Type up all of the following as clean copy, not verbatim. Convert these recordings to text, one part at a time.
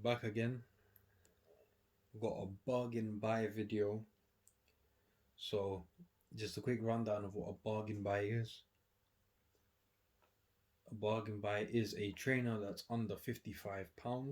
Back again. Got a bargain buy video. So, just a quick rundown of what a bargain buy is. A bargain buy is a trainer that's under £55,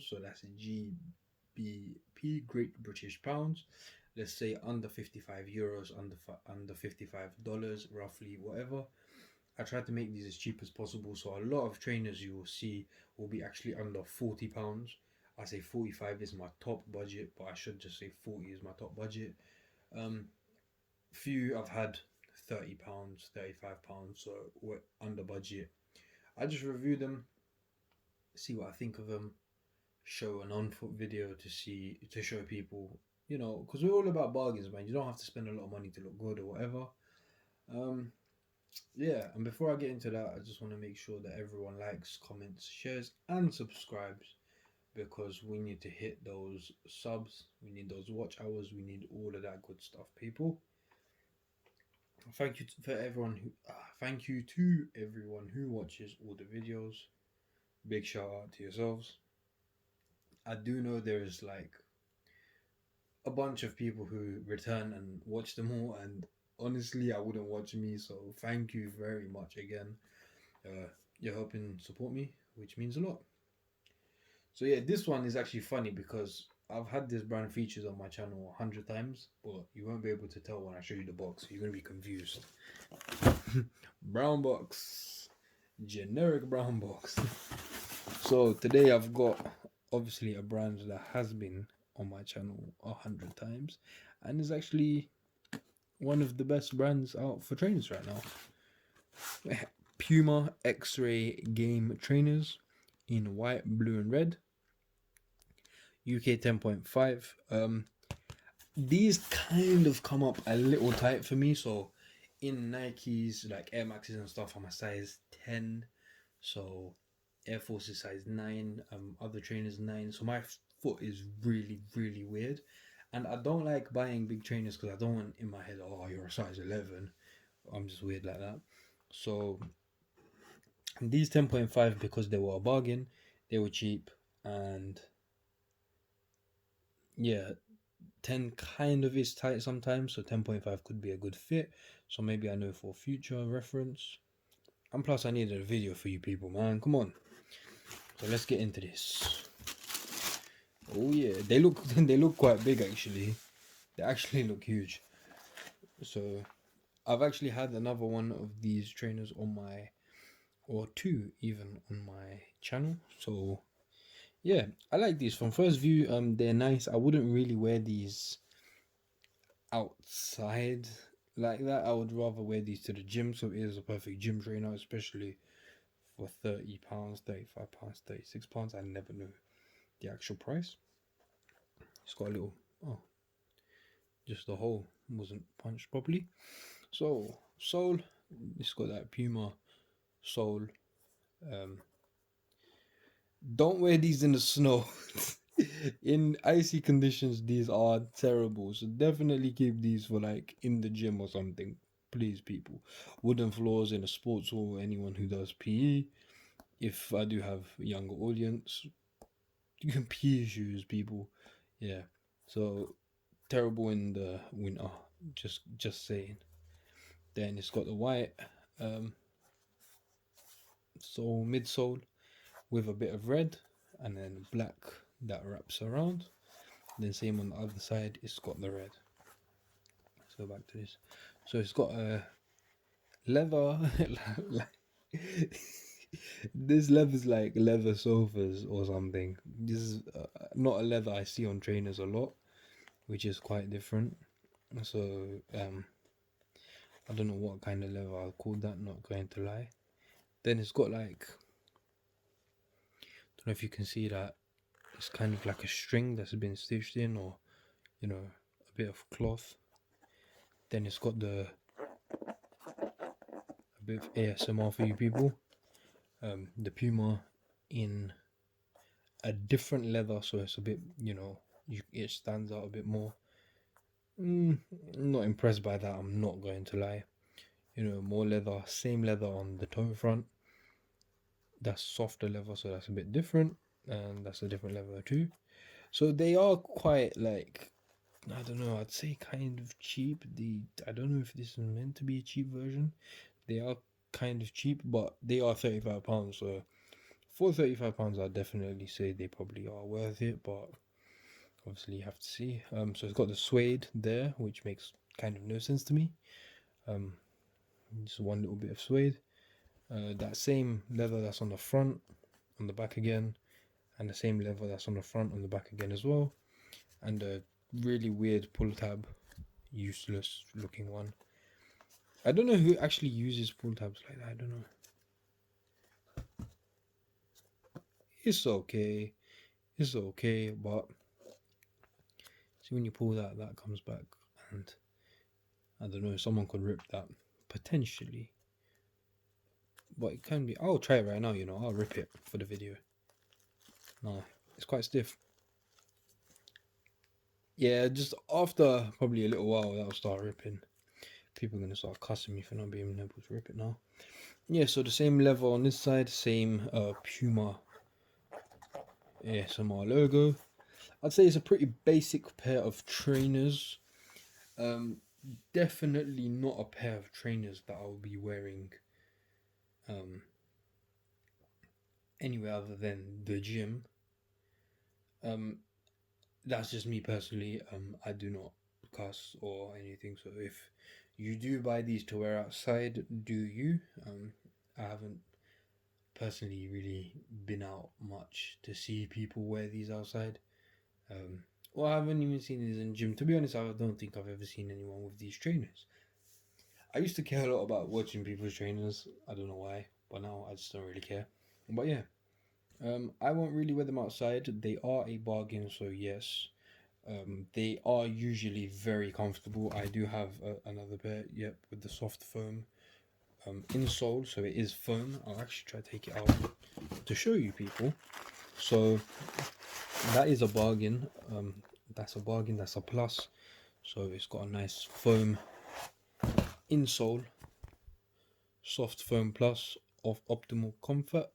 so that's GBP, Great British Pounds. Let's say under €55, under $55, roughly, whatever. I try to make these as cheap as possible, so a lot of trainers you will see will be actually under £40. I say 45 is my top budget, but I should just say 40 is my top budget. Few I've had £30, £35, so we're under budget. I just review them, see what I think of them, show an on-foot video to show people, because we're all about bargains, man. You don't have to spend a lot of money to look good or whatever. Yeah, and before I get into that, I just want to make sure that everyone likes, comments, shares, and subscribes, because we need to hit those subs, we need those watch hours, we need all of that good stuff, people. Thank you to everyone who watches all the videos. Big shout out to yourselves. I do know there is like a bunch of people who return and watch them all, and honestly, I wouldn't watch me, so thank you very much again. You're helping support me, which means a lot. So yeah, this one is actually funny because I've had this brand features on my channel 100 times, but you won't be able to tell when I show you the box. You're going to be confused. Brown box. Generic brown box. So today I've got obviously a brand that has been on my channel 100 times and is actually one of the best brands out for trainers right now. Puma X-Ray Game trainers in white, blue and red. UK 10.5. These kind of come up a little tight for me, so in Nikes like Air Maxes and stuff, I'm a size 10, so Air Force is size 9, other trainers 9, so my foot is really weird, and I don't like buying big trainers because I don't want in my head, oh, you're a size 11. I'm just weird like that. So these 10.5, because they were a bargain, they were cheap, and yeah, 10 kind of is tight sometimes, so 10.5 could be a good fit. So maybe I know for future reference. And plus I needed a video for you people, man. Come on. So let's get into this. Oh yeah, they look quite big actually. They actually look huge. So I've actually had another one of these trainers on my, or two even on my channel. So yeah, I like these from first view. They're nice. I wouldn't really wear these outside like that. I would rather wear these to the gym, so it is a perfect gym trainer, especially for £30, £35, £36. I never know the actual price. It's got a little, just the hole wasn't punched properly. So sole, it's got that Puma sole. Don't wear these in the snow. In icy conditions, these are terrible, so definitely keep these for like in the gym or something, please, people. Wooden floors in a sports hall, anyone who does PE. If I do have a younger audience, you can PE shoes, people. Yeah, so terrible in the winter, just saying. Then it's got the white sole, midsole with a bit of red, and then black that wraps around. Then same on the other side, it's got the red. Let's go back to this. So it's got a leather, this leather is like leather sofas or something. This is not a leather I see on trainers a lot, which is quite different. So I don't know what kind of leather I'll call that, not going to lie. Then it's got like, don't know if you can see that, it's kind of like a string that's been stitched in, or a bit of cloth. Then it's got a bit of ASMR for you people. The Puma in a different leather, so it's a bit, it stands out a bit more. Not impressed by that, I'm not going to lie. More leather, same leather on the toe front. That's softer leather, so that's a bit different. and that's a different leather too. So they are quite like, I don't know, I'd say kind of cheap. I don't know if this is meant to be a cheap version. They are kind of cheap, but they are £35. So for £35, I'd definitely say they probably are worth it. But obviously you have to see. So it's got the suede there, which makes kind of no sense to me. Just one little bit of suede. That same leather that's on the front, on the back again, and the same leather that's on the front, on the back again as well. And a really weird pull tab, useless looking one. I don't know who actually uses pull tabs like that. I don't know. It's okay. It's okay, but see when you pull that, that comes back, and I don't know. Someone could rip that potentially, but it can be. I'll try it right now. You know, I'll rip it for the video. No, it's quite stiff. Yeah, just after probably a little while, that'll start ripping. People are gonna start cussing me for not being able to rip it now. Yeah, so the same leather on this side, same Puma ASMR logo. I'd say it's a pretty basic pair of trainers. Definitely not a pair of trainers that I'll be wearing anywhere other than the gym. That's just me personally. I do not cuss or anything. So if you do buy these to wear outside, do you? I haven't personally really been out much to see people wear these outside. Well, I haven't even seen these in gym. To be honest, I don't think I've ever seen anyone with these trainers. I used to care a lot about watching people's trainers. I don't know why, but now I just don't really care. But yeah, I won't really wear them outside. They are a bargain, so yes. They are usually very comfortable. I do have another pair, yep, with the soft foam insole, so it is foam. I'll actually try to take it out to show you people. So that is a bargain. That's a bargain. That's a plus. So it's got a nice foam insole, soft foam plus of optimal comfort.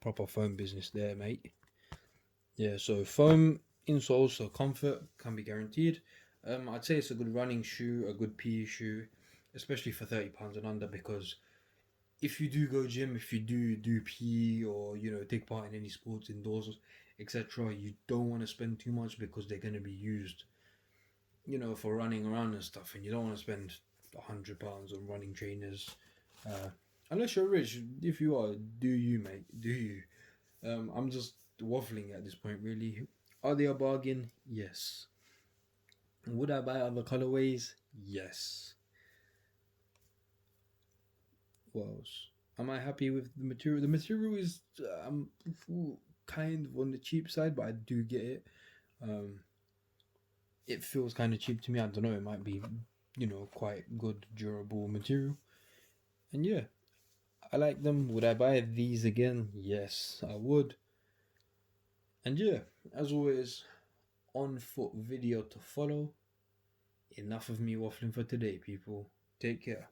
Proper foam business there, mate. Yeah, so foam insoles, so comfort can be guaranteed. I'd say it's a good running shoe, a good PE shoe, especially for £30 and under, because if you do go gym, if you do PE or take part in any sports indoors, etc., you don't want to spend too much because they're going to be used, for running around and stuff, and you don't want to spend £100 on running trainers, unless you're rich. If you are, do you, mate? Do you? I'm just waffling at this point, really. Are they a bargain? Yes. Would I buy other colorways? Yes. What else? Am I happy with the material? The material is kind of on the cheap side, but I do get it. It feels kind of cheap to me. I don't know. It might be, quite good, durable material. And yeah, I like them. Would I buy these again? Yes, I would. And yeah, as always, on foot video to follow. Enough of me waffling for today, people. Take care.